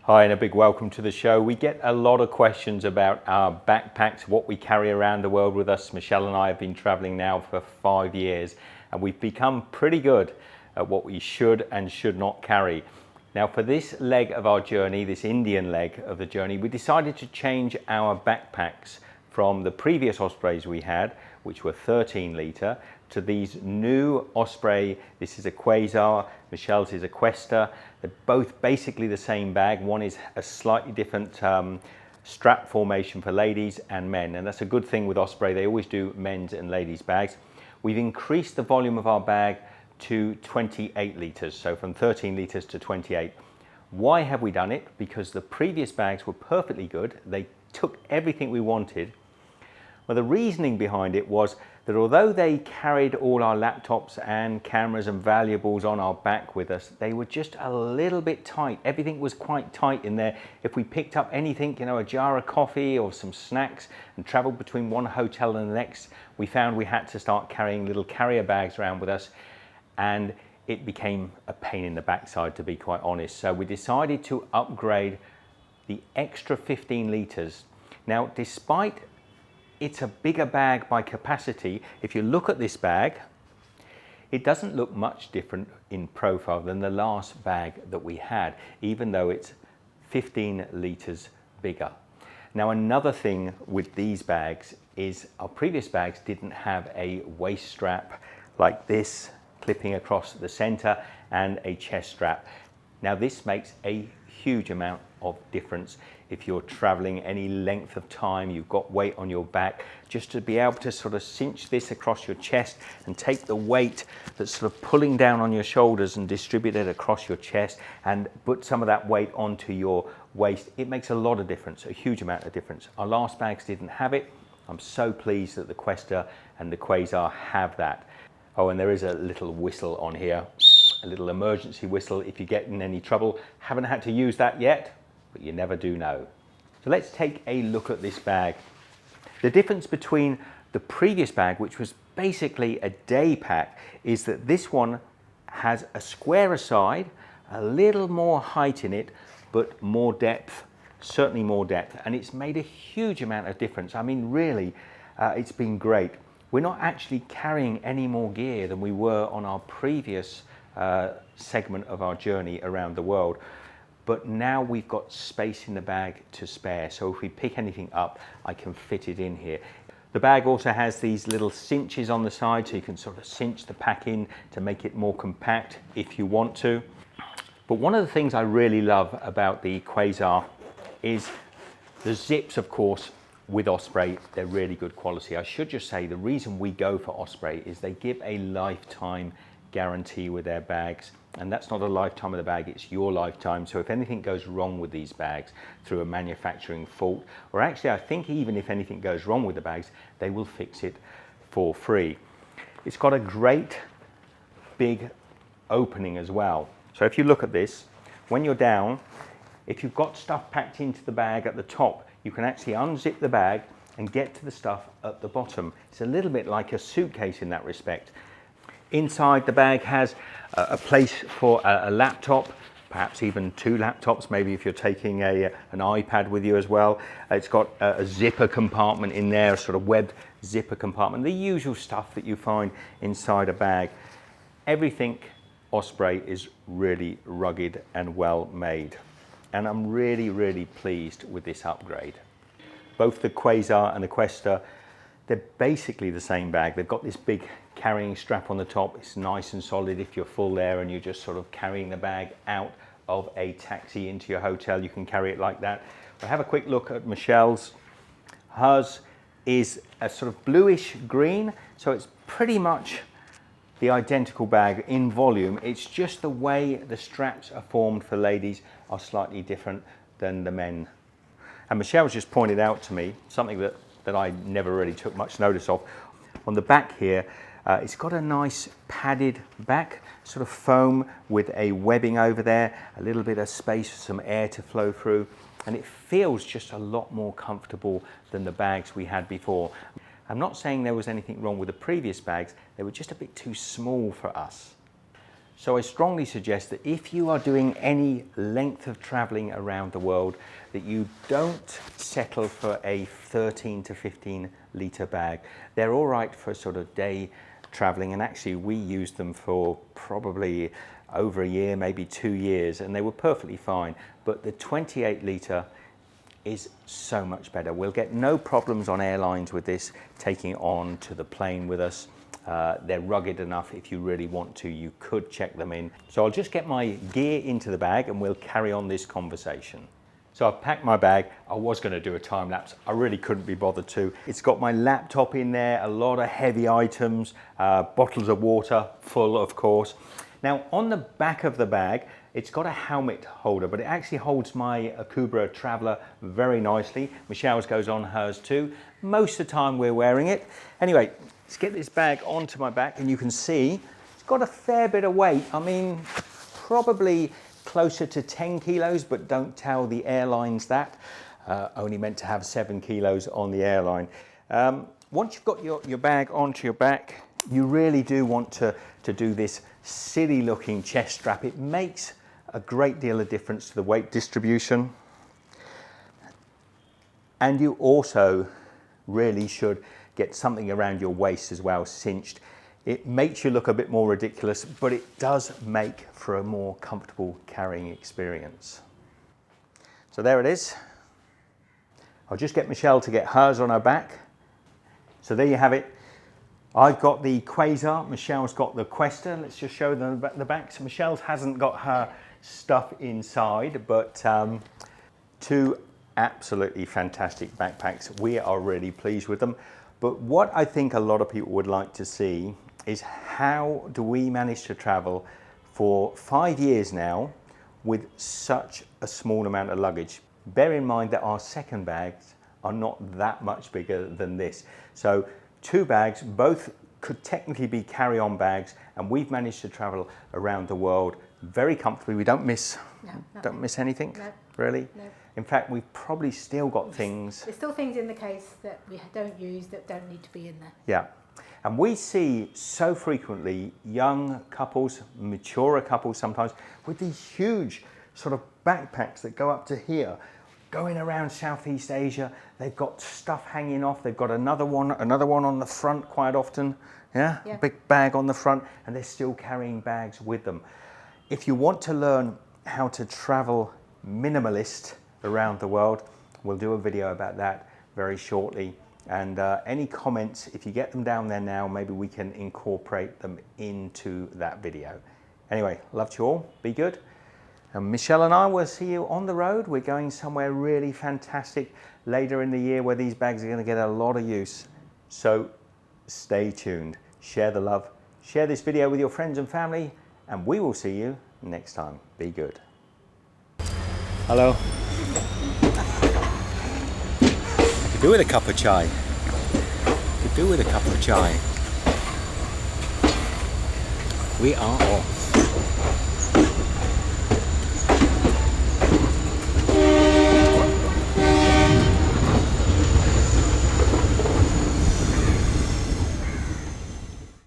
Hi, and a big welcome to the show. We get a lot of questions about our backpacks, what we carry around the world with us. Michelle and I have been traveling now for 5 years, and we've become pretty good at what we should and should not carry. Now, for this leg of our journey, this Indian leg of the journey, we decided to change our backpacks from the previous Ospreys we had, which were 13 litre, to these new Osprey. This is a Quasar, Michelle's is a Questa. They're both basically the same bag. One is a slightly different strap formation for ladies and men, and that's a good thing with Osprey. They always do men's and ladies' bags. We've increased the volume of our bag to 28 litres, so from 13 litres to 28. Why have we done it? Because the previous bags were perfectly good. They took everything we wanted. Well, the reasoning behind it was that although they carried all our laptops and cameras and valuables on our back with us, they were just a little bit tight. Everything was quite tight in there. If we picked up anything, a jar of coffee or some snacks and traveled between one hotel and the next, we found we had to start carrying little carrier bags around with us, and it became a pain in the backside, to be quite honest. So we decided to upgrade the extra 15 litres. Now, despite it's a bigger bag by capacity, if you look at this bag, it doesn't look much different in profile than the last bag that we had, even though it's 15 litres bigger. Now, another thing with these bags is our previous bags didn't have a waist strap like this, clipping across the centre, and a chest strap. Now, this makes a huge amount of difference if you're traveling any length of time, you've got weight on your back, just to be able to sort of cinch this across your chest and take the weight that's sort of pulling down on your shoulders and distribute it across your chest and put some of that weight onto your waist. It makes a lot of difference, a huge amount of difference. Our last bags didn't have it. I'm so pleased that the Questa and the Quasar have that. Oh, and there is a little whistle on here, a little emergency whistle if you get in any trouble. Haven't had to use that yet, but you never do know. So let's take a look at this bag. The difference between the previous bag, which was basically a day pack, is that this one has a squarer side, a little more height in it, but more depth, certainly more depth, and it's made a huge amount of difference. I mean, really, it's been great. We're not actually carrying any more gear than we were on our previous segment of our journey around the world. But now we've got space in the bag to spare. So if we pick anything up, I can fit it in here. The bag also has these little cinches on the side, so you can sort of cinch the pack in to make it more compact if you want to. But one of the things I really love about the Quasar is the zips, of course. With Osprey, they're really good quality. I should just say the reason we go for Osprey is they give a lifetime guarantee with their bags, and that's not a lifetime of the bag, it's your lifetime. So if anything goes wrong with these bags through a manufacturing fault, or actually I think even if anything goes wrong with the bags, they will fix it for free. It's got a great big opening as well. So if you look at this, when you're down, if you've got stuff packed into the bag at the top, you can actually unzip the bag and get to the stuff at the bottom. It's a little bit like a suitcase in that respect. Inside the bag has a place for a laptop, perhaps even 2 laptops, maybe if you're taking an iPad with you as well. It's got a zipper compartment in there, a sort of webbed zipper compartment, the usual stuff that you find inside a bag. Everything Osprey is really rugged and well made. And I'm really, really pleased with this upgrade. Both the Quasar and the Questa, they're basically the same bag. They've got this big carrying strap on the top. It's nice and solid if you're full there and you're just sort of carrying the bag out of a taxi into your hotel. You can carry it like that. But have a quick look at Michelle's. Hers is a sort of bluish green, so it's pretty much the identical bag in volume. It's just the way the straps are formed for ladies are slightly different than the men. And Michelle's just pointed out to me something that I never really took much notice of. On the back here, it's got a nice padded back, sort of foam with a webbing over there, a little bit of space for some air to flow through, and it feels just a lot more comfortable than the bags we had before. I'm not saying there was anything wrong with the previous bags, they were just a bit too small for us. So I strongly suggest that if you are doing any length of traveling around the world, that you don't settle for a 13 to 15 litre bag. They're all right for sort of day traveling, and actually we used them for probably over a year, maybe 2 years, and they were perfectly fine. But the 28 litre is so much better. We'll get no problems on airlines with this, taking it on to the plane with us. They're rugged enough. If you really want to, you could check them in. So I'll just get my gear into the bag and we'll carry on this conversation. So I've packed my bag. I was going to do a time lapse. I really couldn't be bothered to. It's got my laptop in there, a lot of heavy items, bottles of water, full of course. Now on the back of the bag, it's got a helmet holder, but it actually holds my Akubra Traveler very nicely. Michelle's goes on hers too. Most of the time we're wearing it. Anyway, let's get this bag onto my back, and you can see it's got a fair bit of weight. I mean, probably closer to 10 kilos, but don't tell the airlines that. Only meant to have 7 kilos on the airline. Once you've got your bag onto your back, you really do want to do this silly looking chest strap. It makes a great deal of difference to the weight distribution. And you also really should get something around your waist as well, cinched. It makes you look a bit more ridiculous, but it does make for a more comfortable carrying experience. So there it is. I'll just get Michelle to get hers on her back. So there you have it. I've got the Quasar, Michelle's got the Questa. Let's just show them the back. So Michelle's hasn't got her stuff inside, but two absolutely fantastic backpacks. We are really pleased with them. But what I think a lot of people would like to see is how do we manage to travel for 5 years now with such a small amount of luggage. Bear in mind that our second bags are not that much bigger than this. So 2 bags, both could technically be carry-on bags, and we've managed to travel around the world very comfortably. We don't miss anything, no. Really? No. In fact, we've probably still got things. There's still things in the case that we don't use that don't need to be in there. Yeah. And we see so frequently young couples, mature couples sometimes, with these huge sort of backpacks that go up to here, going around Southeast Asia. They've got stuff hanging off. They've got another one on the front quite often. Yeah? A big bag on the front, and they're still carrying bags with them. If you want to learn how to travel minimalist around the world, we'll do a video about that very shortly. And any comments, if you get them down there now, maybe we can incorporate them into that video. Anyway, love to you all. Be good. And Michelle and I will see you on the road. We're going somewhere really fantastic later in the year where these bags are going to get a lot of use. So stay tuned. Share the love. Share this video with your friends and family, and we will see you next time. Be good. Hello. I could do with a cup of chai. Could do with a cup of chai. We are off.